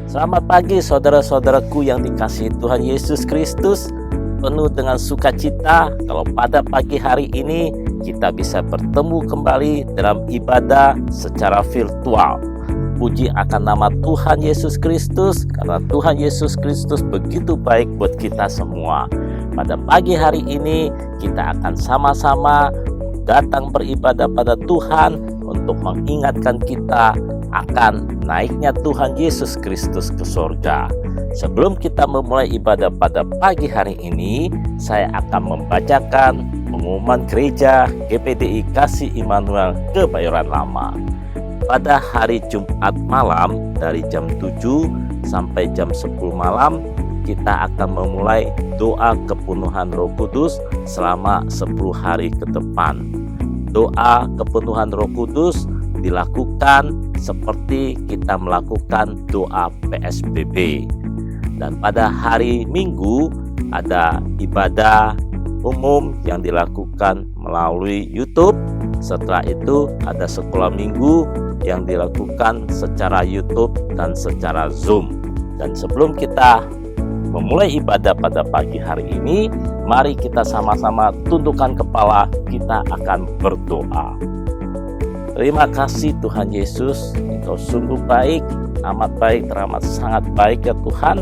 Selamat pagi saudara-saudaraku yang dikasihi Tuhan Yesus Kristus. Penuh dengan sukacita kalau pada pagi hari ini kita bisa bertemu kembali dalam ibadah secara virtual. Puji akan nama Tuhan Yesus Kristus, karena Tuhan Yesus Kristus begitu baik buat kita semua. Pada pagi hari ini kita akan sama-sama datang beribadah pada Tuhan untuk mengingatkan kita akan naiknya Tuhan Yesus Kristus ke surga. Sebelum kita memulai ibadah pada pagi hari ini, saya akan membacakan pengumuman gereja GPDI Kasih Immanuel Kebayoran Lama. Pada hari Jumat malam dari jam 7 sampai jam 10 malam, kita akan memulai doa kepenuhan Roh Kudus selama 10 hari ke depan. Doa kepenuhan Roh Kudus dilakukan seperti kita melakukan doa PSBB. Dan pada hari Minggu ada ibadah umum yang dilakukan melalui YouTube. Setelah itu ada sekolah minggu yang dilakukan secara YouTube dan secara Zoom. Dan sebelum kita memulai ibadah pada pagi hari ini, mari kita sama-sama tundukkan kepala, kita akan berdoa. Terima kasih Tuhan Yesus, Engkau sungguh baik, amat baik, teramat sangat baik ya Tuhan.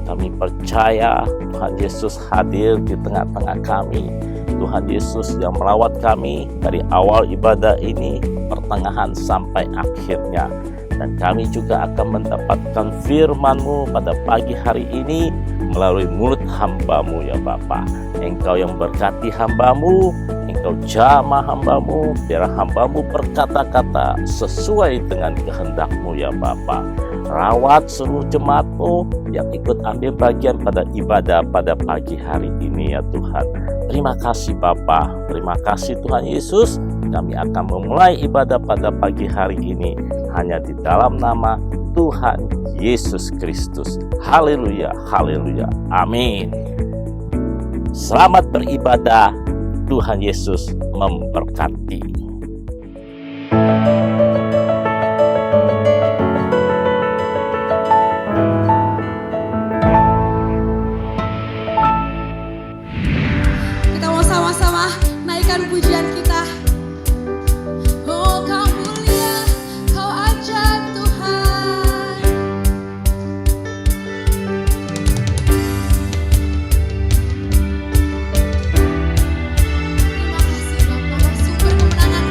Kami percaya Tuhan Yesus hadir di tengah-tengah kami. Tuhan Yesus yang melawat kami dari awal ibadah ini, pertengahan sampai akhirnya. Dan kami juga akan mendapatkan firman-Mu pada pagi hari ini melalui mulut hamba-Mu ya Bapa. Engkau yang berkati hamba-Mu, Engkau jamah hamba-Mu, biar hamba-Mu berkata-kata sesuai dengan kehendak-Mu ya Bapa. Rawat seluruh jemaat-Mu yang ikut ambil bagian pada ibadah pada pagi hari ini ya Tuhan. Terima kasih Bapa, terima kasih Tuhan Yesus. Kami akan memulai ibadah pada pagi hari ini hanya di dalam nama Tuhan Yesus Kristus. Haleluya, haleluya, amin. Selamat beribadah, Tuhan Yesus memberkati. Kita mau sama-sama naikkan pujian kita. Oh, Kau mulia, Kau ajaib Tuhan. Terima kasih Bapa, sumber kemenangan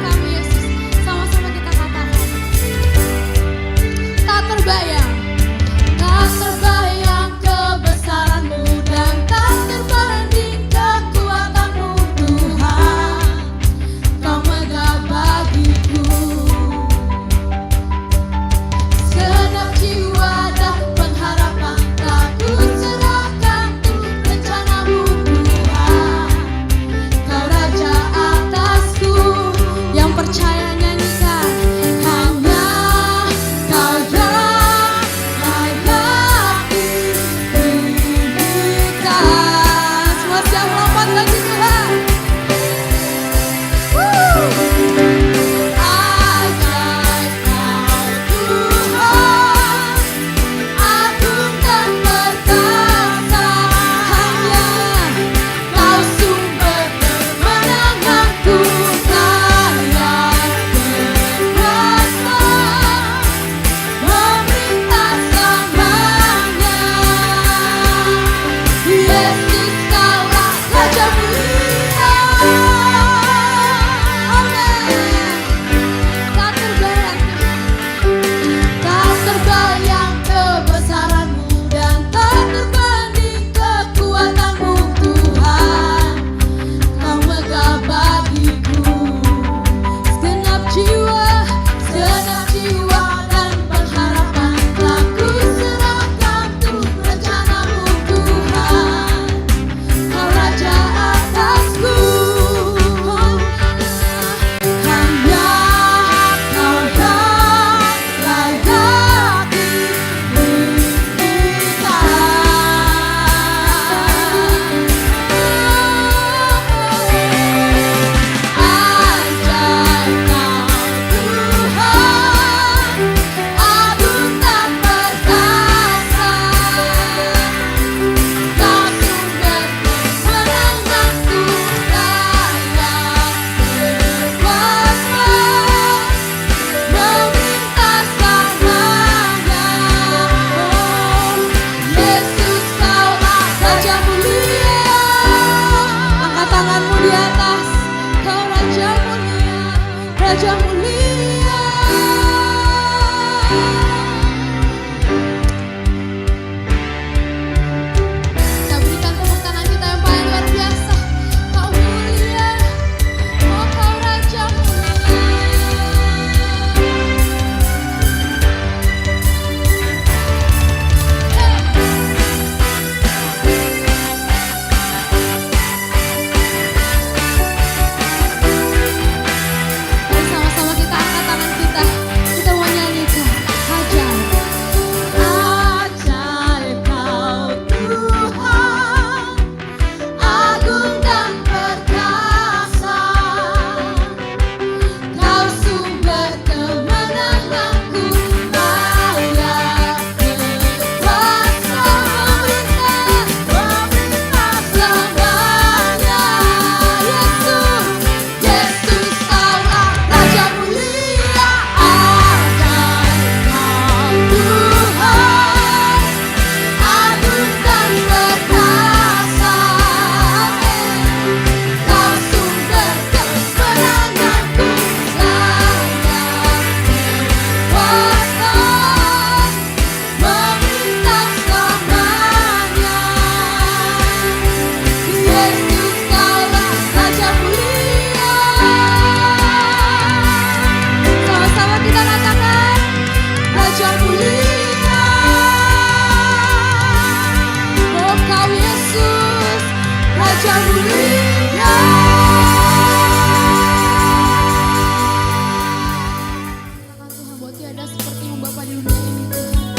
Tuhan, buat tiada seperti-Mu Bapa di dunia ini Tuhan.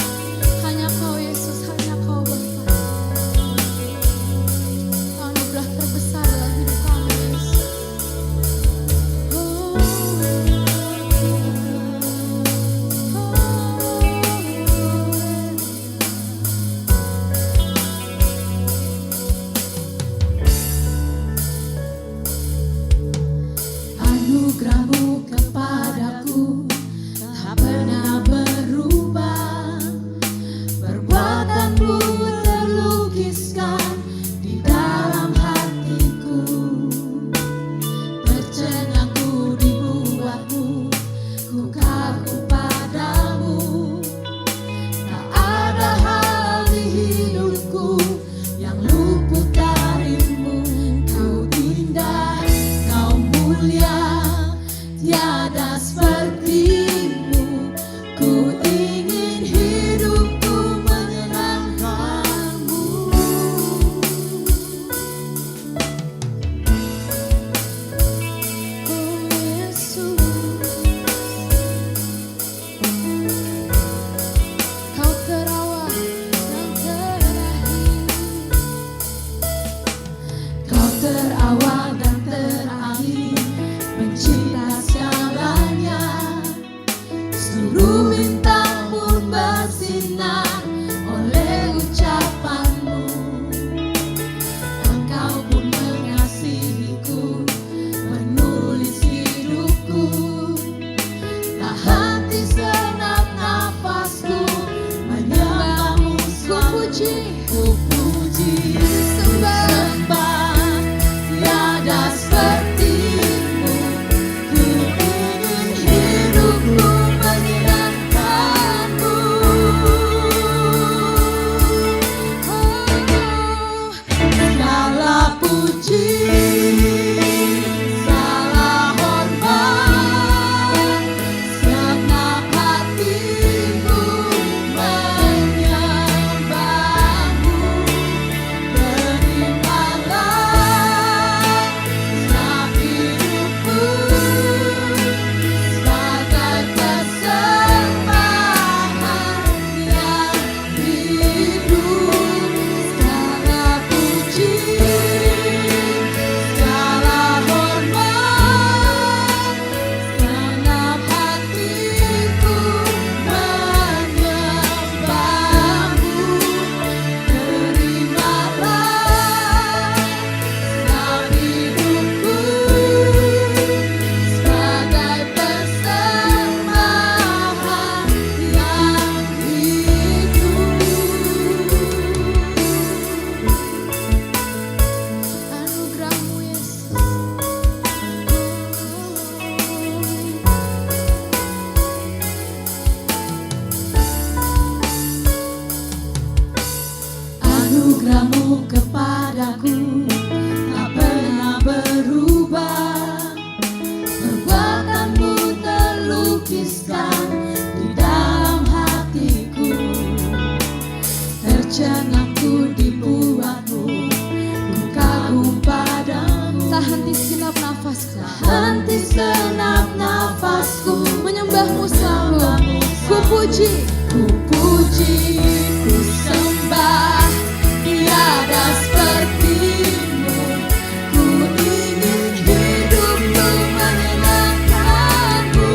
Hanya Kau Yesus, hanya Kau Bapa. Anugerah terbesar dalam hidup kami Yesus. Anugerah-Mu kepadaku tak pernah berubah. Perbuatan-Mu terlukiskan di dalam hatiku. Tercengangku dibuat-Mu, ku kagum padamu. Tak ada hal di hidupku yang luput dari-Mu. Kau indah, Kau mulia, tiada seperti-Mu. Ku ingin hidupku menyenangkan-Mu. Oh Yesus, Kau terawal dan terakhir. Kau terawal dan terakhir, pencipta segalanya. Seluruh bintang pun bersinar oleh ucapan-Mu. Engkau pun mengasihiku, menulis hidupku. Tak henti senap nafasku, menyembah-Mu selalu. Ku puji, sembah, tiada seperti-Mu. Ku ingin hidupku menyenangkan-Mu. Segala puji, segala hormat, segenap hatiku menyembah-Mu. Terimalah segenap hidupku sebagai persembahan yang hidup. Segala puji, segala hormat, segenap hatiku menyembah-Mu. Terimalah segenap hidupku sebagai persembahan yang hidup. Anugerah-Mu Yesus. Anugerah-Mu kepadaku tak pernah berubah. Perbuatan-Mu terlukiskan di dalam hatiku. Tercengangku dibuat-Mu, ku kagum padamu. Tak henti segenap nafasku, henti segenap nafasku, menyembah-Mu selalu. Ku puji, ku sembah, tiada seperti-Mu. Ku ingin hidupku menyenangkan-Mu.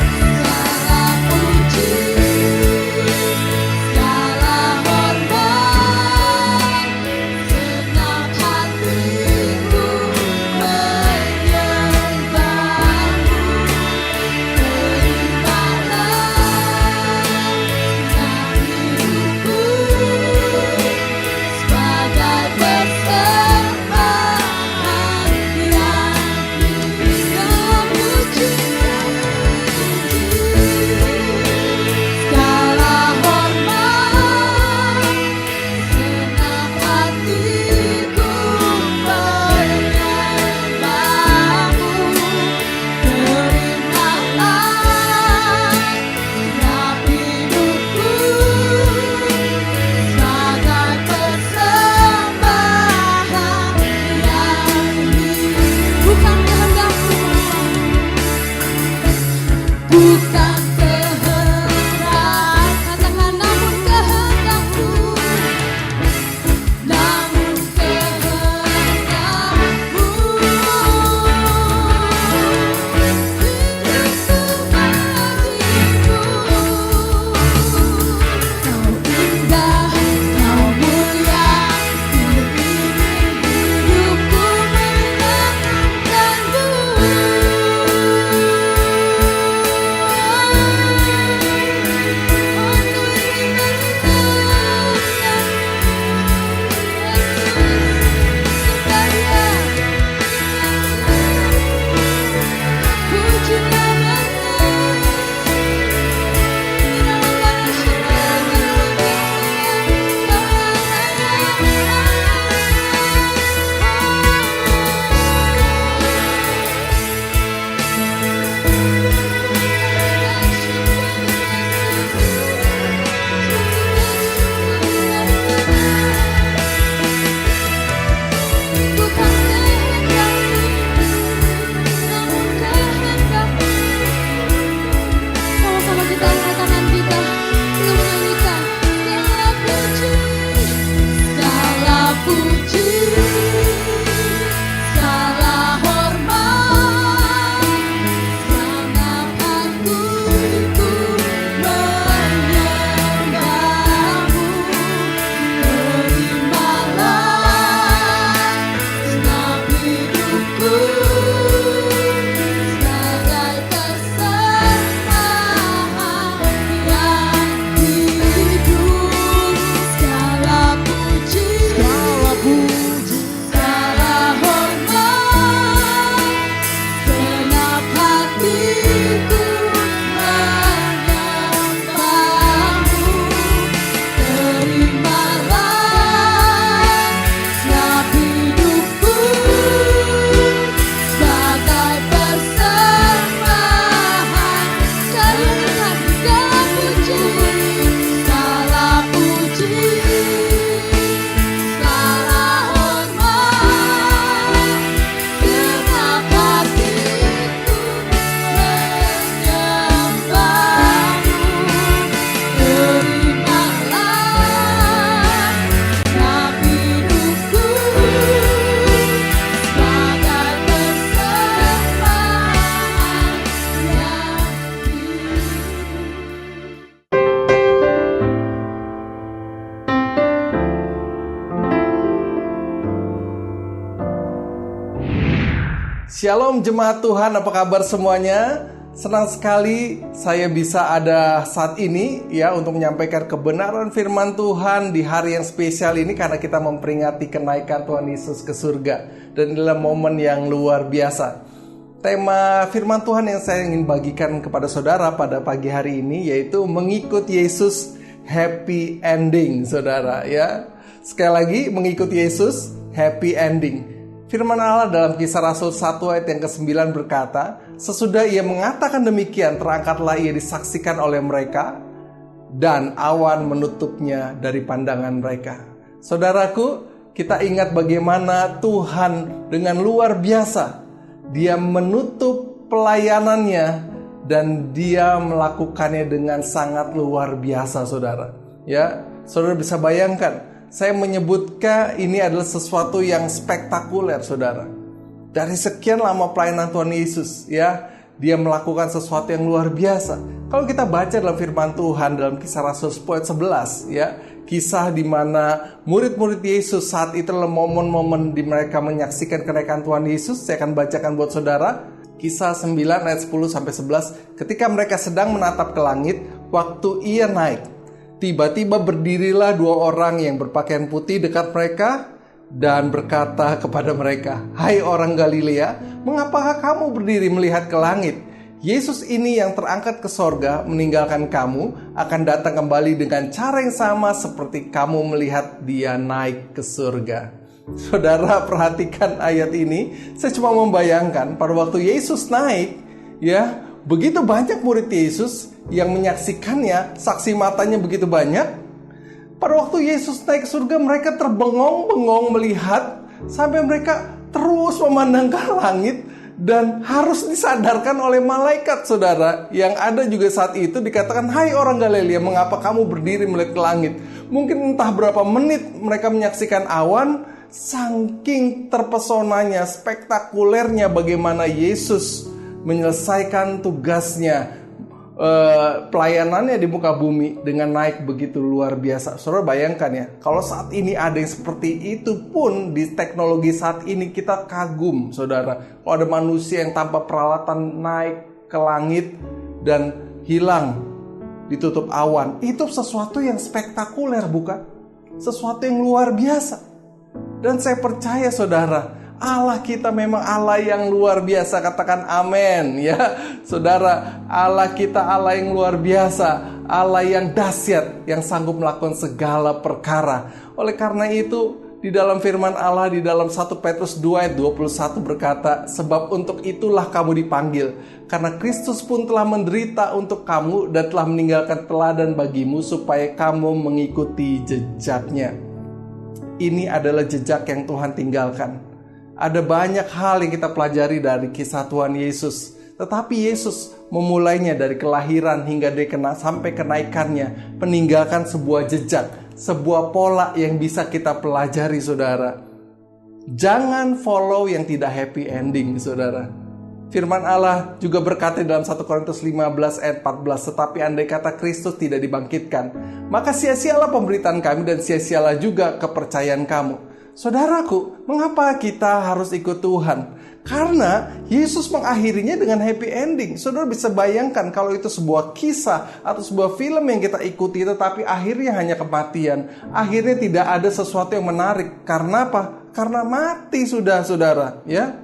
Segala puji, segala hormat, segenap hatiku menyembah-Mu. Terimalah Shalom jemaat Tuhan, apa kabar semuanya? Senang sekali saya bisa ada saat ini ya untuk menyampaikan kebenaran firman Tuhan di hari yang spesial ini karena kita memperingati kenaikan Tuhan Yesus ke surga. Dan dalam momen yang luar biasa. Tema firman Tuhan yang saya ingin bagikan kepada saudara pada pagi hari ini yaitu mengikut Yesus happy ending, saudara ya. Sekali lagi, mengikut Yesus happy ending. Firman Allah dalam Kisah Rasul 1 ayat yang ke-9 berkata, sesudah ia mengatakan demikian, terangkatlah ia disaksikan oleh mereka, dan awan menutupnya dari pandangan mereka. Saudaraku, kita ingat bagaimana Tuhan dengan luar biasa, dia menutup pelayanannya, dan dia melakukannya dengan sangat luar biasa, saudara. Ya, saudara bisa bayangkan, saya menyebutkan ini adalah sesuatu yang spektakuler, saudara. Dari sekian lama pelayanan Tuhan Yesus, ya, dia melakukan sesuatu yang luar biasa. Kalau kita baca dalam firman Tuhan dalam Kisah Rasul 11, ya, kisah di mana murid-murid Yesus saat itu adalah momen-momen di mereka menyaksikan kenaikan Tuhan Yesus. Saya akan bacakan buat saudara. Kisah 9 ayat 10 sampai 11. Ketika mereka sedang menatap ke langit, waktu ia naik, tiba-tiba berdirilah dua orang yang berpakaian putih dekat mereka dan berkata kepada mereka, "Hai orang Galilea, mengapakah kamu berdiri melihat ke langit? Yesus ini yang terangkat ke sorga meninggalkan kamu akan datang kembali dengan cara yang sama seperti kamu melihat dia naik ke surga." Saudara, perhatikan ayat ini. Saya cuma membayangkan pada waktu Yesus naik, ya, begitu banyak murid Yesus yang menyaksikannya, saksi matanya begitu banyak. Pada waktu Yesus naik ke surga, mereka terbengong-bengong melihat sampai mereka terus memandang ke langit dan harus disadarkan oleh malaikat, saudara. Yang ada juga saat itu dikatakan, "Hai orang Galilea, mengapa kamu berdiri melihat ke langit?" Mungkin entah berapa menit mereka menyaksikan awan, saking terpesonanya, spektakulernya bagaimana Yesus menyelesaikan tugasnya, pelayanannya di muka bumi dengan naik begitu luar biasa. Saudara bayangkan ya, kalau saat ini ada yang seperti itu pun di teknologi saat ini kita kagum, saudara. Kalau ada manusia yang tanpa peralatan naik ke langit dan hilang ditutup awan, itu sesuatu yang spektakuler, bukan? Sesuatu yang luar biasa. Dan saya percaya, saudara, Allah kita memang Allah yang luar biasa. Katakan amin ya, saudara. Allah kita Allah yang luar biasa, Allah yang dahsyat, yang sanggup melakukan segala perkara. Oleh karena itu di dalam firman Allah di dalam 1 Petrus 2 ayat 21 berkata, sebab untuk itulah kamu dipanggil, karena Kristus pun telah menderita untuk kamu dan telah meninggalkan teladan bagimu supaya kamu mengikuti jejaknya. Ini adalah jejak yang Tuhan tinggalkan. Ada banyak hal yang kita pelajari dari kisah Tuhan Yesus. Tetapi Yesus memulainya dari kelahiran hingga dia sampai kenaikannya, meninggalkan sebuah jejak, sebuah pola yang bisa kita pelajari, saudara. Jangan follow yang tidak happy ending, saudara. Firman Allah juga berkata dalam 1 Korintus 15 ayat 14, tetapi andai kata Kristus tidak dibangkitkan, maka sia-sialah pemberitaan kami dan sia-sialah juga kepercayaan kamu. Saudaraku, mengapa kita harus ikut Tuhan? Karena Yesus mengakhirinya dengan happy ending. Saudara bisa bayangkan kalau itu sebuah kisah atau sebuah film yang kita ikuti, tetapi akhirnya hanya kematian. Akhirnya tidak ada sesuatu yang menarik. Karena apa? Karena mati sudah, saudara. Ya,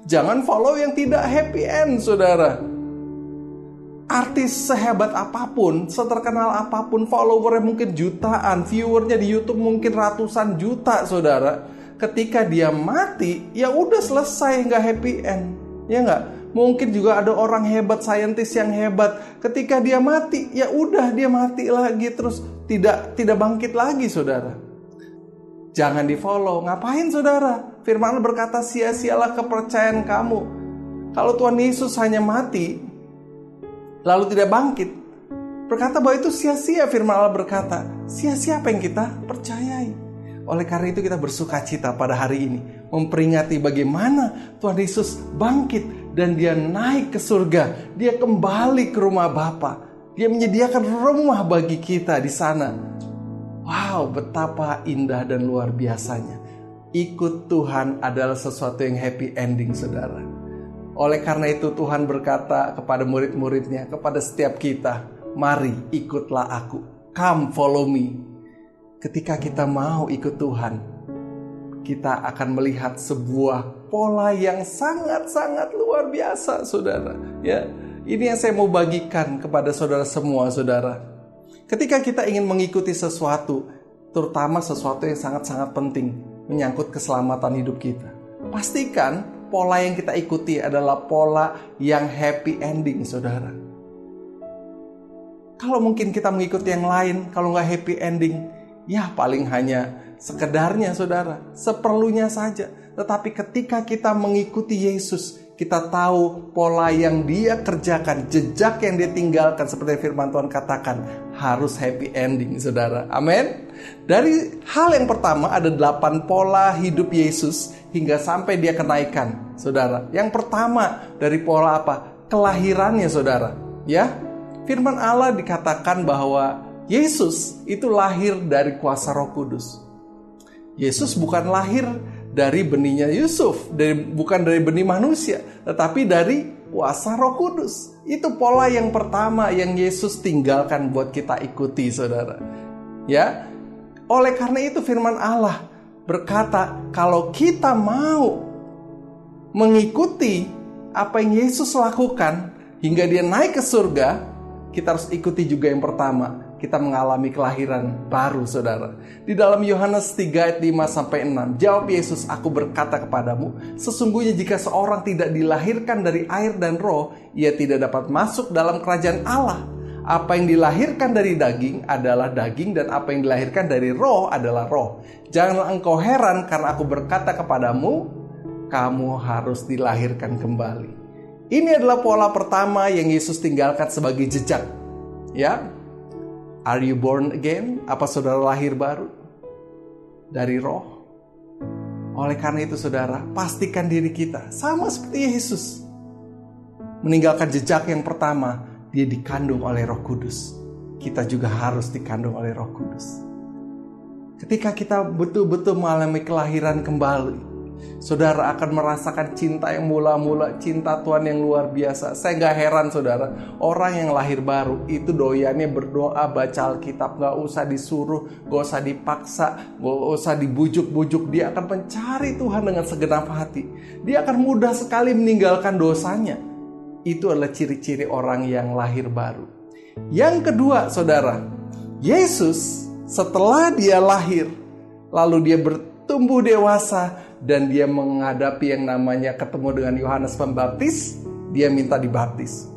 jangan follow yang tidak happy end, saudara. Artis sehebat apapun, seterkenal apapun, followernya mungkin jutaan, viewernya di YouTube mungkin ratusan juta, saudara. Ketika dia mati, ya udah selesai, nggak happy end, ya nggak? Mungkin juga ada orang hebat, saintis yang hebat. Ketika dia mati, ya udah dia mati lagi terus, tidak bangkit lagi, saudara. Jangan di follow. Ngapain, saudara? Firman Allah berkata, sia-sialah kepercayaan kamu. Kalau Tuhan Yesus hanya mati lalu tidak bangkit, berkata bahwa itu sia-sia. Firman Allah berkata, sia-sia apa yang kita percayai. Oleh karena itu kita bersuka cita pada hari ini, memperingati bagaimana Tuhan Yesus bangkit dan dia naik ke surga. Dia kembali ke rumah Bapa. Dia menyediakan rumah bagi kita di sana. Wow, betapa indah dan luar biasanya. Ikut Tuhan adalah sesuatu yang happy ending, saudara. Oleh karena itu Tuhan berkata kepada murid-muridnya, kepada setiap kita, mari ikutlah aku. Come follow me. Ketika kita mau ikut Tuhan, kita akan melihat sebuah pola yang sangat-sangat luar biasa, saudara. Ya, ini yang saya mau bagikan kepada saudara semua, saudara. Ketika kita ingin mengikuti sesuatu, terutama sesuatu yang sangat-sangat penting, menyangkut keselamatan hidup kita, pastikan pola yang kita ikuti adalah pola yang happy ending, saudara. Kalau mungkin kita mengikuti yang lain, kalau nggak happy ending, ya paling hanya sekedarnya, saudara, seperlunya saja. Tetapi ketika kita mengikuti Yesus, kita tahu pola yang Dia kerjakan, jejak yang Dia tinggalkan, seperti firman Tuhan katakan, harus happy ending, saudara. Amin. Dari hal yang pertama, ada 8 pola hidup Yesus hingga sampai Dia kenaikan, saudara. Yang pertama dari pola apa? Kelahirannya, saudara. Ya, firman Allah dikatakan bahwa Yesus itu lahir dari kuasa Roh Kudus. Yesus bukan lahir dari benihnya Yusuf, bukan dari benih manusia, tetapi dari kuasa Roh Kudus. Itu pola yang pertama yang Yesus tinggalkan buat kita ikuti, saudara. Ya, oleh karena itu firman Allah berkata, kalau kita mau mengikuti apa yang Yesus lakukan hingga Dia naik ke surga, kita harus ikuti juga yang pertama. Kita mengalami kelahiran baru, saudara. Di dalam Yohanes 3 ayat 5-6, jawab Yesus, aku berkata kepadamu, sesungguhnya jika seorang tidak dilahirkan dari air dan roh, ia tidak dapat masuk dalam kerajaan Allah. Apa yang dilahirkan dari daging adalah daging, dan apa yang dilahirkan dari roh adalah roh. Janganlah engkau heran karena aku berkata kepadamu, kamu harus dilahirkan kembali. Ini adalah pola pertama yang Yesus tinggalkan sebagai jejak. Ya, are you born again? Apa saudara lahir baru dari roh? Oleh karena itu, saudara, pastikan diri kita sama seperti Yesus, meninggalkan jejak yang pertama. Dia dikandung oleh Roh Kudus. Kita juga harus dikandung oleh Roh Kudus. Ketika kita betul-betul mengalami kelahiran kembali, saudara akan merasakan cinta yang mula-mula, cinta Tuhan yang luar biasa. Saya gak heran, saudara, orang yang lahir baru itu doyannya berdoa, baca Alkitab, gak usah disuruh, gak usah dipaksa, gak usah dibujuk-bujuk. Dia akan mencari Tuhan dengan segenap hati. Dia akan mudah sekali meninggalkan dosanya. Itu adalah ciri-ciri orang yang lahir baru. Yang kedua, saudara, Yesus setelah Dia lahir, lalu Dia bertumbuh dewasa, dan Dia menghadapi yang namanya ketemu dengan Yohanes Pembaptis, Dia minta dibaptis.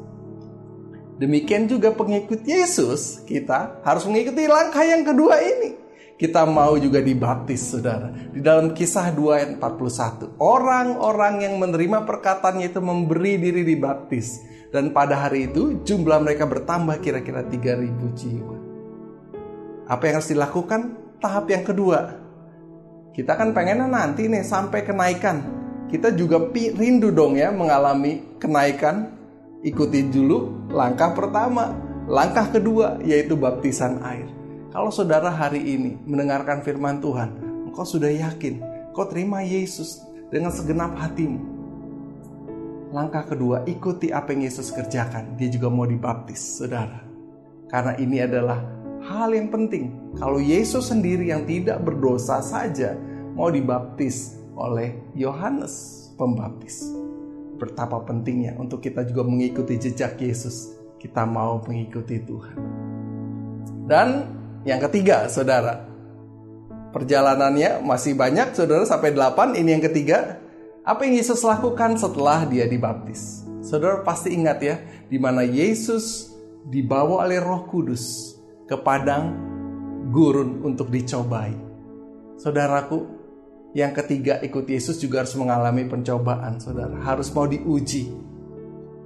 Demikian juga pengikut Yesus, kita harus mengikuti langkah yang kedua ini. Kita mau juga dibaptis, saudara. Di dalam Kisah 2 ayat 41, orang-orang yang menerima perkataannya itu memberi diri dibaptis. Dan pada hari itu jumlah mereka bertambah kira-kira 3.000 jiwa. Apa yang harus dilakukan? Tahap yang kedua. Kita kan pengennya nanti nih sampai kenaikan. Kita juga rindu dong ya mengalami kenaikan. Ikuti dulu langkah pertama. Langkah kedua yaitu baptisan air. Kalau saudara hari ini mendengarkan firman Tuhan, engkau sudah yakin, kau terima Yesus dengan segenap hatimu. Langkah kedua, ikuti apa yang Yesus kerjakan. Dia juga mau dibaptis, saudara. Karena ini adalah hal yang penting. Kalau Yesus sendiri yang tidak berdosa saja mau dibaptis oleh Yohanes Pembaptis. Betapa pentingnya untuk kita juga mengikuti jejak Yesus. Kita mau mengikuti Tuhan. Dan yang ketiga, saudara, perjalanannya masih banyak, saudara, sampai 8. Ini yang ketiga. Apa yang Yesus lakukan setelah Dia dibaptis? Saudara pasti ingat ya, di mana Yesus dibawa oleh Roh Kudus ke padang gurun untuk dicobai. Saudaraku, yang ketiga ikut Yesus juga harus mengalami pencobaan, saudara. Harus mau diuji.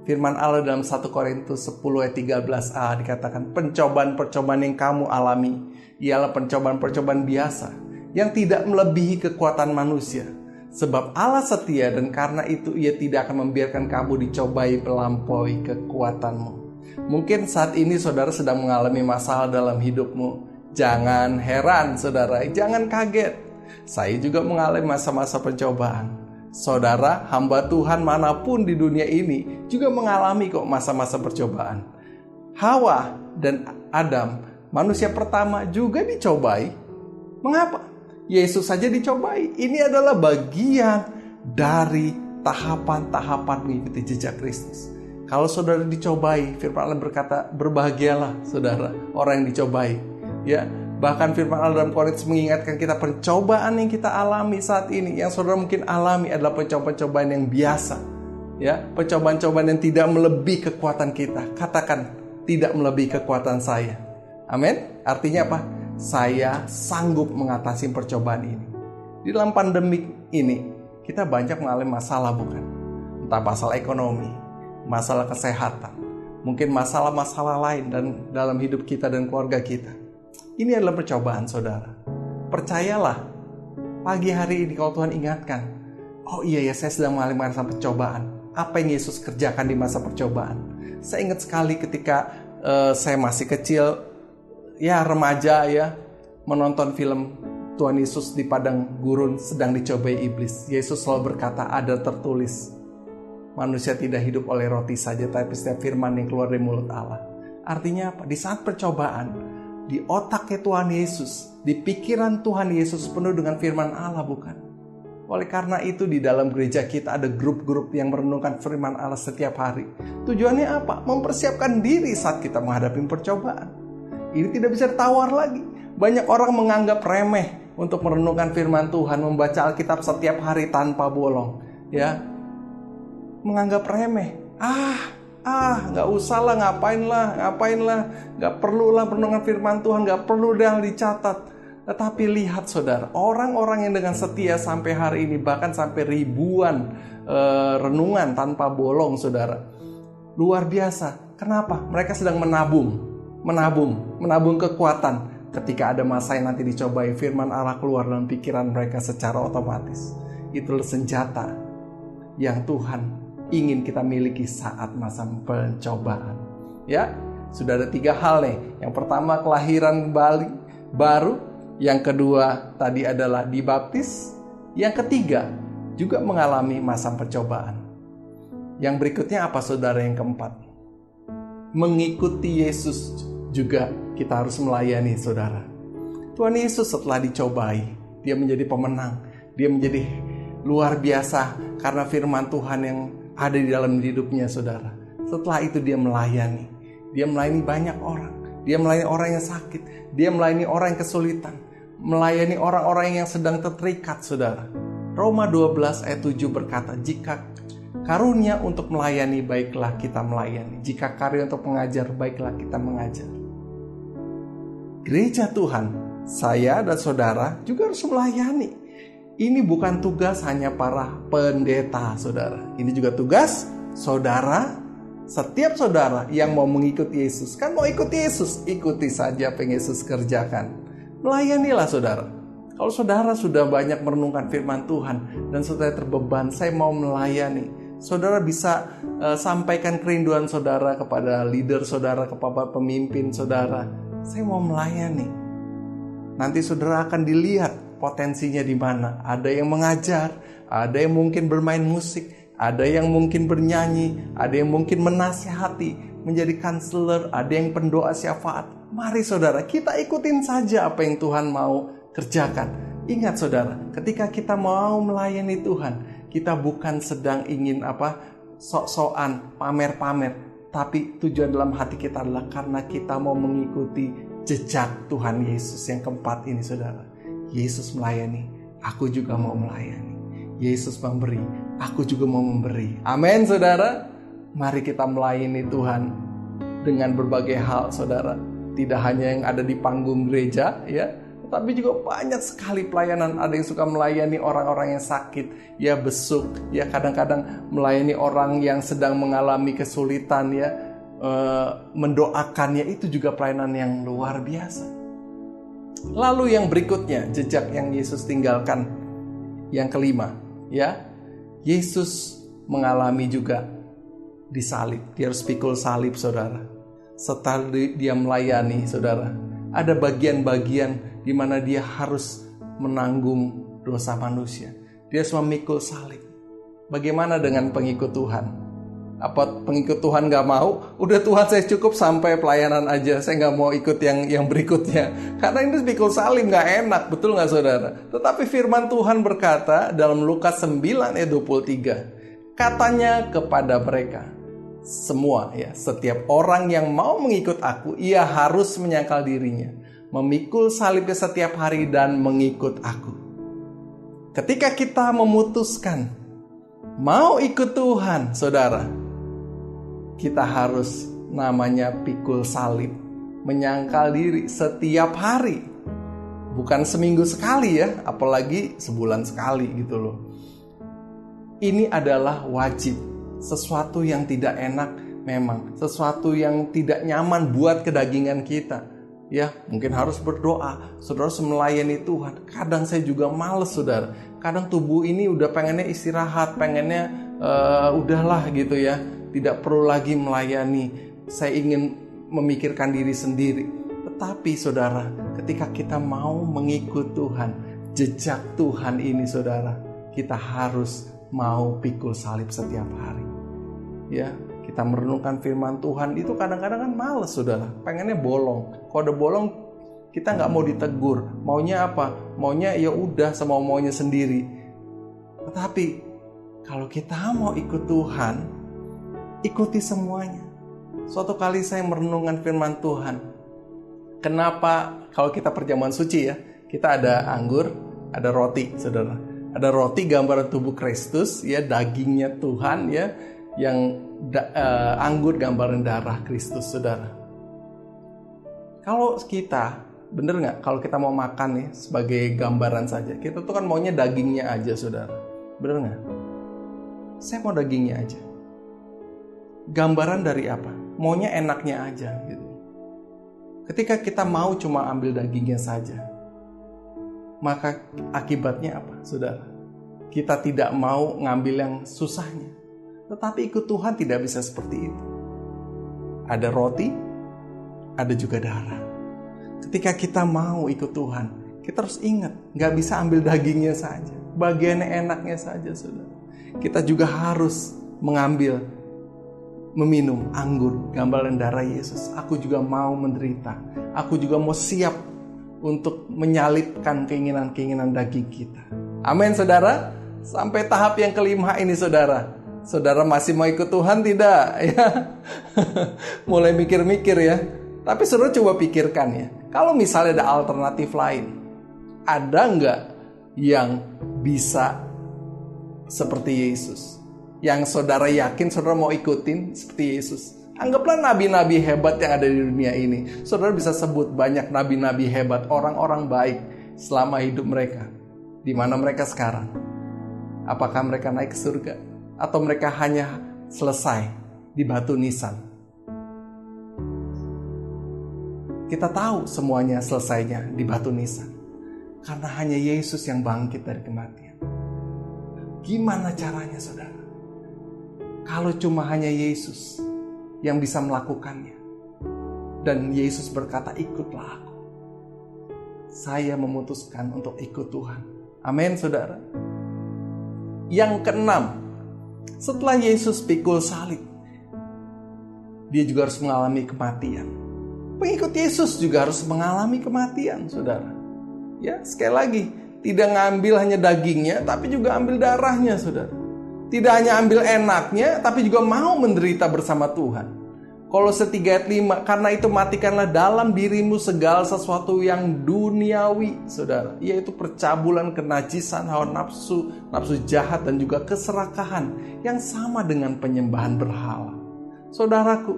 Firman Allah dalam 1 Korintus 10 ayat 13a dikatakan, pencobaan-pencobaan yang kamu alami ialah pencobaan-pencobaan biasa yang tidak melebihi kekuatan manusia. Sebab Allah setia dan karena itu Ia tidak akan membiarkan kamu dicobai melampaui kekuatanmu. Mungkin saat ini saudara sedang mengalami masalah dalam hidupmu. Jangan heran, saudara, jangan kaget. Saya juga mengalami masa-masa pencobaan. Saudara, hamba Tuhan manapun di dunia ini juga mengalami kok masa-masa percobaan. Hawa dan Adam, manusia pertama, juga dicobai. Mengapa? Yesus saja dicobai. Ini adalah bagian dari tahapan-tahapan mengikuti jejak Kristus. Kalau saudara dicobai, firman Allah berkata, berbahagialah saudara, orang yang dicobai. Ya, bahkan firman Allah dalam Korintus mengingatkan kita pencobaan yang kita alami saat ini, yang saudara mungkin alami adalah pencobaan-pencobaan yang biasa. Ya, pencobaan-pencobaan yang tidak melebihi kekuatan kita. Katakan, tidak melebihi kekuatan saya. Amin. Artinya apa? Saya sanggup mengatasi percobaan ini. Di dalam pandemik ini, kita banyak mengalami masalah, bukan? Entah masalah ekonomi, masalah kesehatan, mungkin masalah-masalah lain dan dalam hidup kita dan keluarga kita. Ini adalah percobaan, saudara. Percayalah, pagi hari ini kalau Tuhan ingatkan, oh iya ya, saya sedang mengalami masa percobaan. Apa yang Yesus kerjakan di masa percobaan? Saya ingat sekali ketika saya masih kecil, ya remaja ya, menonton film Tuhan Yesus di padang gurun sedang dicobai iblis. Yesus selalu berkata, ada tertulis, manusia tidak hidup oleh roti saja, tapi setiap firman yang keluar dari mulut Allah. Artinya apa? Di saat percobaan, di otaknya Tuhan Yesus, di pikiran Tuhan Yesus penuh dengan firman Allah, bukan? Oleh karena itu di dalam gereja kita ada grup-grup yang merenungkan firman Allah setiap hari. Tujuannya apa? Mempersiapkan diri saat kita menghadapi percobaan. Ini tidak bisa ditawar lagi. Banyak orang menganggap remeh untuk merenungkan firman Tuhan, membaca Alkitab setiap hari tanpa bolong. Ya, menganggap remeh. Nggak usah lah, ngapain lah, nggak perlu lah renungan firman Tuhan, nggak perlu dah dicatat. Tetapi lihat saudara, orang-orang yang dengan setia sampai hari ini, bahkan sampai ribuan renungan tanpa bolong, saudara, luar biasa. Kenapa? Mereka sedang menabung kekuatan. Ketika ada masa yang nanti dicobai, firman Allah keluar dalam pikiran mereka secara otomatis. Itulah senjata yang Tuhan ingin kita miliki saat masa pencobaan. Ya, sudah ada 3 hal nih. Yang pertama, kelahiran kembali baru. Yang kedua, tadi adalah dibaptis. Yang ketiga, juga mengalami masa percobaan. Yang berikutnya apa, saudara? Yang keempat, mengikuti Yesus juga kita harus melayani, saudara. Tuhan Yesus setelah dicobai, dia menjadi pemenang. Dia menjadi luar biasa karena firman Tuhan yang ada di dalam hidupnya, saudara. Setelah itu dia melayani. Dia melayani banyak orang. Dia melayani orang yang sakit. Dia melayani orang yang kesulitan. Melayani orang-orang yang sedang terikat, saudara. Roma 12 ayat 7 berkata, jika karunia untuk melayani, baiklah kita melayani. Jika karunia untuk mengajar, baiklah kita mengajar. Gereja Tuhan, saya dan saudara juga harus melayani. Ini bukan tugas hanya para pendeta, saudara. Ini juga tugas saudara. Setiap saudara yang mau mengikuti Yesus, kan mau ikut Yesus, ikuti saja apa yang Yesus kerjakan. Melayanilah, saudara. Kalau saudara sudah banyak merenungkan firman Tuhan dan saudara terbeban, saya mau melayani. Saudara bisa sampaikan kerinduan saudara kepada leader saudara, kepada pemimpin saudara. Saya mau melayani. Nanti saudara akan dilihat potensinya di mana. Ada yang mengajar, ada yang mungkin bermain musik, ada yang mungkin bernyanyi, ada yang mungkin menasihati, menjadi counselor, ada yang pendoa syafaat. Mari saudara, kita ikutin saja apa yang Tuhan mau kerjakan. Ingat saudara, ketika kita mau melayani Tuhan, kita bukan sedang ingin sok-sokan, pamer-pamer, tapi tujuan dalam hati kita adalah karena kita mau mengikuti jejak Tuhan Yesus yang keempat ini, saudara. Yesus melayani, aku juga mau melayani. Yesus memberi, aku juga mau memberi. Amin, saudara. Mari kita melayani Tuhan dengan berbagai hal, saudara. Tidak hanya yang ada di panggung gereja, ya, tapi juga banyak sekali pelayanan. Ada yang suka melayani orang-orang yang sakit, ya, besuk, ya, kadang-kadang melayani orang yang sedang mengalami kesulitan, ya, mendoakannya. Itu juga pelayanan yang luar biasa. Lalu yang berikutnya, jejak yang Yesus tinggalkan, yang kelima, ya, Yesus mengalami juga disalib. Dia harus pikul salib, saudara. Setelah dia melayani, saudara, ada bagian-bagian di mana dia harus menanggung dosa manusia. Dia harus memikul salib. Bagaimana dengan pengikut Tuhan? Apa pengikut Tuhan gak mau? Udah Tuhan, saya cukup sampai pelayanan aja, saya gak mau ikut yang berikutnya. Karena ini pikul salib gak enak, betul gak saudara? Tetapi firman Tuhan berkata dalam Lukas 9 ayat 23, katanya kepada mereka semua, ya, setiap orang yang mau mengikut aku, ia harus menyangkal dirinya, memikul salibnya setiap hari dan mengikut aku. Ketika kita memutuskan mau ikut Tuhan, saudara, kita harus namanya pikul salib, menyangkal diri setiap hari. Bukan seminggu sekali ya, apalagi sebulan sekali gitu loh. Ini adalah wajib, sesuatu yang tidak enak memang, sesuatu yang tidak nyaman buat kedagingan kita. Ya, mungkin harus berdoa, saudara, harus melayani Tuhan. Kadang saya juga males, saudara. Kadang tubuh ini udah pengennya istirahat, pengennya udahlah gitu ya, tidak perlu lagi melayani. Saya ingin memikirkan diri sendiri. Tetapi saudara, ketika kita mau mengikut Tuhan, jejak Tuhan ini saudara, kita harus mau pikul salib setiap hari. Ya, kita merenungkan firman Tuhan itu kadang-kadang kan males saudara, pengennya bolong. Kalau udah bolong kita nggak mau ditegur, maunya apa? Maunya ya udah sama maunya sendiri. Tetapi kalau kita mau ikut Tuhan, ikuti semuanya. Suatu kali saya merenungkan firman Tuhan. Kenapa kalau kita perjamuan suci ya, kita ada anggur, ada roti, saudara. Ada roti gambaran tubuh Kristus, ya, dagingnya Tuhan, ya, yang anggur gambaran darah Kristus, saudara. Kalau kita, bener nggak? Kalau kita mau makan nih sebagai gambaran saja, kita tuh kan maunya dagingnya aja, saudara. Bener nggak? Saya mau dagingnya aja. Gambaran dari apa? Maunya enaknya aja, gitu. Ketika kita mau cuma ambil dagingnya saja, maka akibatnya apa, saudara? Kita tidak mau ngambil yang susahnya. Tetapi ikut Tuhan tidak bisa seperti itu. Ada roti, ada juga darah. Ketika kita mau ikut Tuhan, kita harus ingat, gak bisa ambil dagingnya saja, bagiannya enaknya saja, saudara. Kita juga harus meminum anggur gambaran darah Yesus. Aku juga mau menderita. Aku juga mau siap untuk menyalibkan keinginan-keinginan daging kita. Amin, saudara. Sampai tahap yang kelima ini, saudara. Saudara masih mau ikut Tuhan tidak? Ya, mulai mikir-mikir ya. Tapi saudara coba pikirkan ya. Kalau misalnya ada alternatif lain, ada nggak yang bisa seperti Yesus? Yang saudara yakin saudara mau ikutin seperti Yesus. Anggaplah nabi-nabi hebat yang ada di dunia ini. Saudara bisa sebut banyak nabi-nabi hebat, orang-orang baik selama hidup mereka. Di mana mereka sekarang? Apakah mereka naik ke surga? Atau mereka hanya selesai di batu nisan? Kita tahu semuanya selesainya di batu nisan. Karena hanya Yesus yang bangkit dari kematian. Gimana caranya, saudara? Kalau cuma hanya Yesus yang bisa melakukannya. Dan Yesus berkata, ikutlah aku. Saya memutuskan untuk ikut Tuhan. Amin, saudara. Yang keenam, setelah Yesus pikul salib, dia juga harus mengalami kematian. Pengikut Yesus juga harus mengalami kematian, saudara. Ya, sekali lagi, tidak ngambil hanya dagingnya, tapi juga ambil darahnya, saudara. Tidak hanya ambil enaknya, tapi juga mau menderita bersama Tuhan. Kolose 3 ayat 5, karena itu matikanlah dalam dirimu segala sesuatu yang duniawi, saudara. Yaitu percabulan, kenajisan, hawa nafsu, nafsu jahat, dan juga keserakahan yang sama dengan penyembahan berhala. Saudaraku,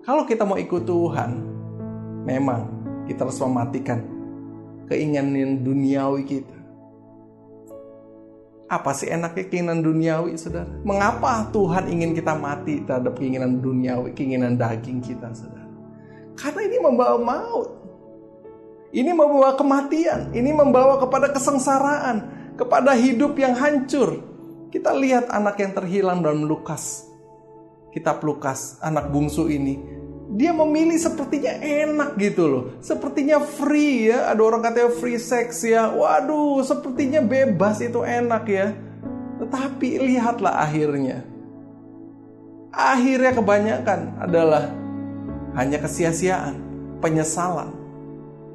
kalau kita mau ikut Tuhan, memang kita harus mematikan keinginan duniawi kita. Apa sih enaknya keinginan duniawi, saudara? Mengapa Tuhan ingin kita mati terhadap keinginan duniawi, keinginan daging kita, saudara? Karena ini membawa maut. Ini membawa kematian. Ini membawa kepada kesengsaraan, kepada hidup yang hancur. Kita lihat anak yang terhilang dalam Lukas. Kitab Lukas, anak bungsu ini. Dia memilih sepertinya enak gitu loh. Sepertinya free ya. Ada orang katanya free sex ya. Waduh, sepertinya bebas itu enak ya. Tetapi lihatlah akhirnya. Akhirnya kebanyakan adalah hanya kesia-siaan, penyesalan.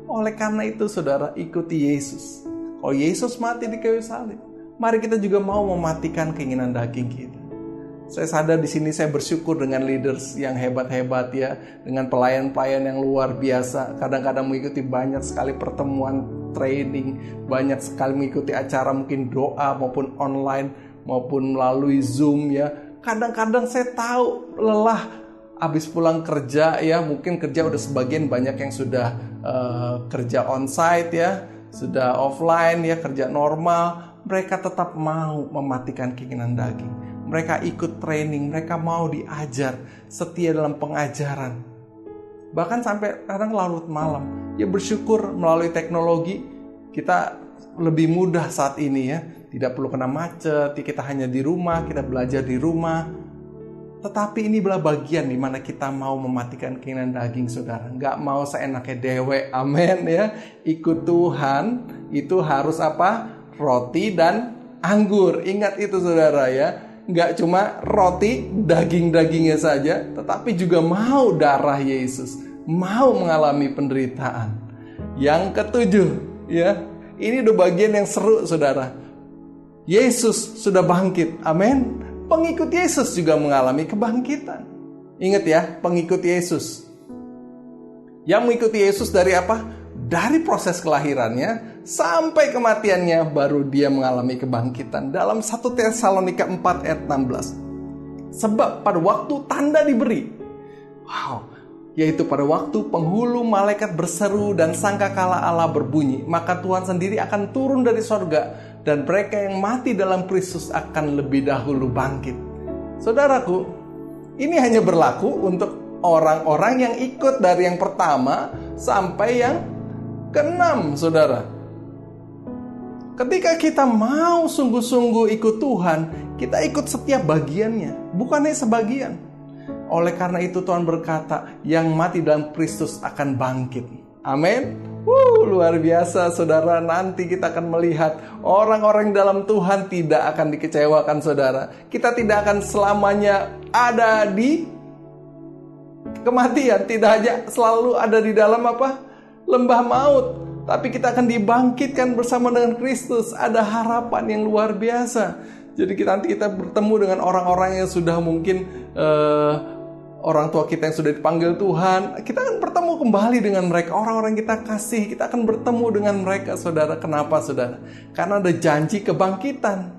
Oleh karena itu saudara, ikuti Yesus. Kalau Yesus mati di kayu salib, mari kita juga mau mematikan keinginan daging kita. Saya sadar di sini saya bersyukur dengan leaders yang hebat-hebat ya, dengan pelayan-pelayan yang luar biasa. Kadang-kadang mengikuti banyak sekali pertemuan training, banyak sekali mengikuti acara mungkin doa maupun online maupun melalui Zoom ya. Kadang-kadang saya tahu lelah habis pulang kerja ya, mungkin kerja udah sebagian, banyak yang sudah kerja onsite ya, sudah offline ya, kerja normal. Mereka tetap mau mematikan keinginan daging. Mereka ikut training, mereka mau diajar, setia dalam pengajaran. Bahkan sampai kadang larut malam. Ya bersyukur melalui teknologi kita lebih mudah saat ini ya. Tidak perlu kena macet, kita hanya di rumah, kita belajar di rumah. Tetapi ini adalah bagian di mana kita mau mematikan keinginan daging saudara. Nggak mau seenaknya dewe, amin ya. Ikut Tuhan itu harus apa? Roti dan anggur. Ingat itu saudara ya. Nggak cuma roti, daging-dagingnya saja, tetapi juga mau darah Yesus, mau mengalami penderitaan. Yang ketujuh, ya, ini udah bagian yang seru, saudara. Yesus sudah bangkit, amin. Pengikut Yesus juga mengalami kebangkitan. Ingat ya, pengikut Yesus. Yang mengikuti Yesus dari apa? Dari proses kelahirannya sampai kematiannya baru dia mengalami kebangkitan. Dalam 1 Tesalonika 4 ayat 16. Sebab pada waktu tanda diberi. Yaitu pada waktu penghulu malaikat berseru dan sangkakala Allah berbunyi, maka Tuhan sendiri akan turun dari sorga dan mereka yang mati dalam Kristus akan lebih dahulu bangkit. Saudaraku, ini hanya berlaku untuk orang-orang yang ikut dari yang pertama sampai yang ke-6, saudara. Ketika kita mau sungguh-sungguh ikut Tuhan, kita ikut setiap bagiannya, bukannya sebagian. Oleh karena itu Tuhan berkata, yang mati dalam Kristus akan bangkit. Amin. Luar biasa saudara, nanti kita akan melihat orang-orang dalam Tuhan tidak akan dikecewakan saudara. Kita tidak akan selamanya ada di kematian, tidak aja selalu ada di dalam apa? Lembah maut, tapi kita akan dibangkitkan bersama dengan Kristus. Ada harapan yang luar biasa. Jadi nanti kita bertemu dengan orang-orang yang sudah mungkin orang tua kita yang sudah dipanggil Tuhan. Kita akan bertemu kembali dengan mereka. Orang-orang yang kita kasih, kita akan bertemu dengan mereka, saudara. Kenapa, saudara? Karena ada janji kebangkitan.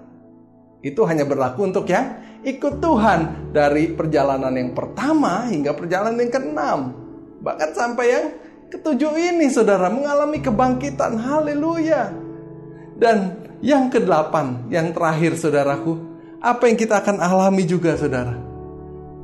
Itu hanya berlaku untuk yang ikut Tuhan dari perjalanan yang pertama hingga perjalanan yang ke-6. Bahkan sampai yang ke-7 ini saudara mengalami kebangkitan. Haleluya. Dan yang ke-8, yang terakhir saudaraku, apa yang kita akan alami juga saudara?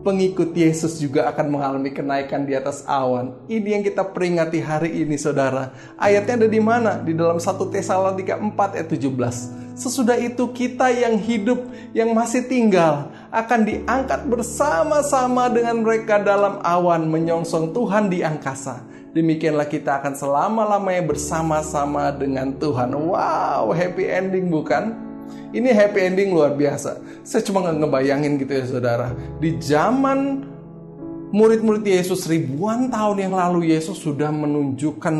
Pengikut Yesus juga akan mengalami kenaikan di atas awan. Ini yang kita peringati hari ini saudara. Ayatnya ada di mana? Di dalam 1 Tesalonika 4 ayat 17. Sesudah itu kita yang hidup, yang masih tinggal, akan diangkat bersama-sama dengan mereka dalam awan menyongsong Tuhan di angkasa. Demikianlah kita akan selama-lamanya bersama-sama dengan Tuhan. Wow, happy ending bukan? Ini happy ending luar biasa. Saya cuma ngebayangin gitu ya saudara. Di zaman murid-murid Yesus ribuan tahun yang lalu, Yesus sudah menunjukkan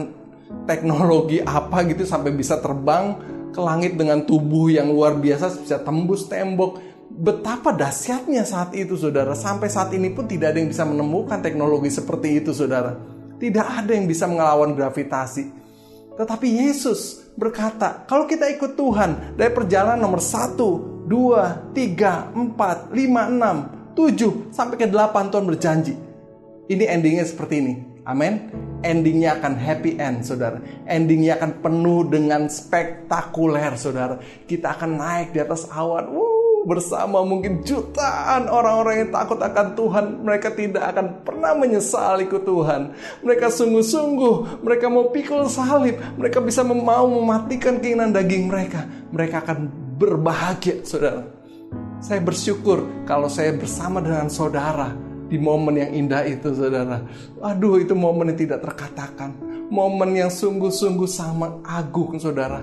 teknologi apa gitu sampai bisa terbang ke langit dengan tubuh yang luar biasa, bisa tembus tembok. Betapa dahsyatnya saat itu saudara. Sampai saat ini pun tidak ada yang bisa menemukan teknologi seperti itu saudara. Tidak ada yang bisa melawan gravitasi. Tetapi Yesus berkata, kalau kita ikut Tuhan dari perjalanan nomor 1, 2, 3, 4, 5, 6, 7 sampai ke 8 Tuhan berjanji. Ini endingnya seperti ini. Amin. Endingnya akan happy end saudara. Endingnya akan penuh dengan spektakuler saudara. Kita akan naik di atas awan. Bersama mungkin jutaan orang-orang yang takut akan Tuhan. Mereka tidak akan pernah menyesal ikut Tuhan. Mereka sungguh-sungguh, mereka mau pikul salib, mereka bisa mau mematikan keinginan daging mereka. Mereka akan berbahagia saudara. Saya bersyukur kalau saya bersama dengan saudara di momen yang indah itu saudara. Aduh, itu momen yang tidak terkatakan. Momen yang sungguh-sungguh sama agung saudara.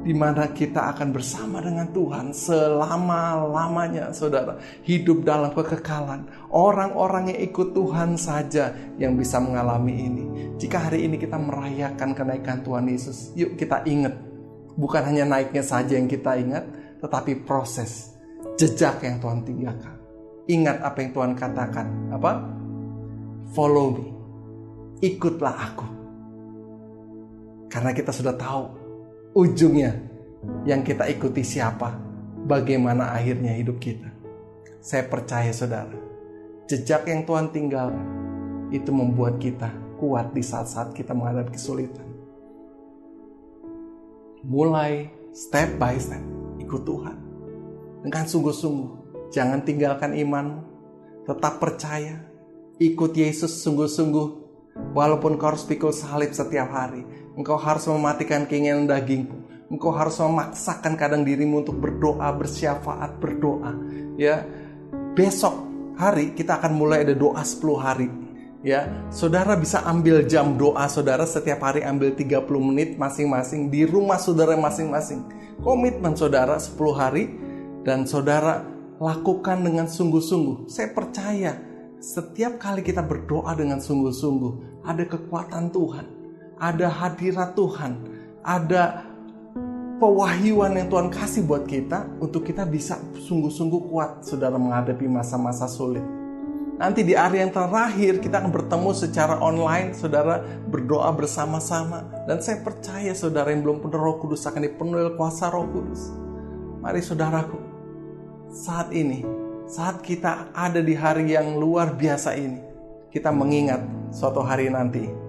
di mana kita akan bersama dengan Tuhan selama-lamanya, saudara. Hidup dalam kekekalan. Orang-orang yang ikut Tuhan saja yang bisa mengalami ini. Jika hari ini kita merayakan kenaikan Tuhan Yesus, yuk kita ingat, bukan hanya naiknya saja yang kita ingat, tetapi proses, jejak yang Tuhan tinggalkan. Ingat apa yang Tuhan katakan, apa? Follow me, ikutlah aku. Karena kita sudah tahu ujungnya yang kita ikuti siapa, bagaimana akhirnya hidup kita. Saya percaya, saudara, jejak yang Tuhan tinggalkan itu membuat kita kuat di saat-saat kita menghadapi kesulitan. Mulai step by step ikut Tuhan dengan sungguh-sungguh. Jangan tinggalkan imanmu, tetap percaya, ikut Yesus sungguh-sungguh. Walaupun kau harus pikul salib setiap hari, engkau harus mematikan keinginan dagingmu, engkau harus memaksakan kadang dirimu untuk berdoa, bersyafaat, berdoa. Ya, besok hari kita akan mulai ada doa 10 hari. Ya, saudara bisa ambil jam doa saudara setiap hari, ambil 30 menit masing-masing di rumah saudara masing-masing. Komitmen saudara 10 hari dan saudara lakukan dengan sungguh-sungguh. Saya percaya setiap kali kita berdoa dengan sungguh-sungguh, ada kekuatan Tuhan, ada hadirat Tuhan, ada pewahyuan yang Tuhan kasih buat kita untuk kita bisa sungguh-sungguh kuat, saudara, menghadapi masa-masa sulit. Nanti di hari yang terakhir kita akan bertemu secara online, saudara, berdoa bersama-sama. Dan saya percaya saudara yang belum penuh Roh Kudus akan dipenuhi kuasa Roh Kudus. Mari saudaraku, saat ini, saat kita ada di hari yang luar biasa ini, kita mengingat suatu hari nanti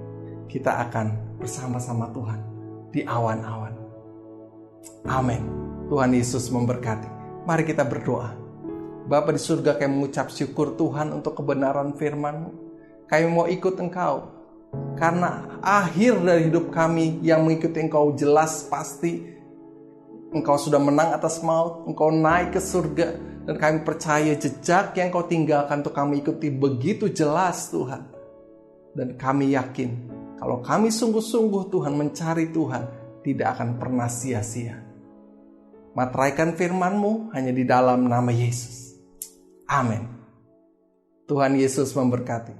kita akan bersama-sama Tuhan di awan-awan. Amin. Tuhan Yesus memberkati. Mari kita berdoa. Bapa di surga, kami mengucap syukur Tuhan untuk kebenaran firman-Mu. Kami mau ikut Engkau, karena akhir dari hidup kami yang mengikuti Engkau jelas pasti Engkau sudah menang atas maut, Engkau naik ke surga, dan kami percaya jejak yang Engkau tinggalkan untuk kami ikuti begitu jelas Tuhan. Dan kami yakin kalau kami sungguh-sungguh Tuhan mencari Tuhan, tidak akan pernah sia-sia. Materaikan firman-Mu hanya di dalam nama Yesus. Amin. Tuhan Yesus memberkati.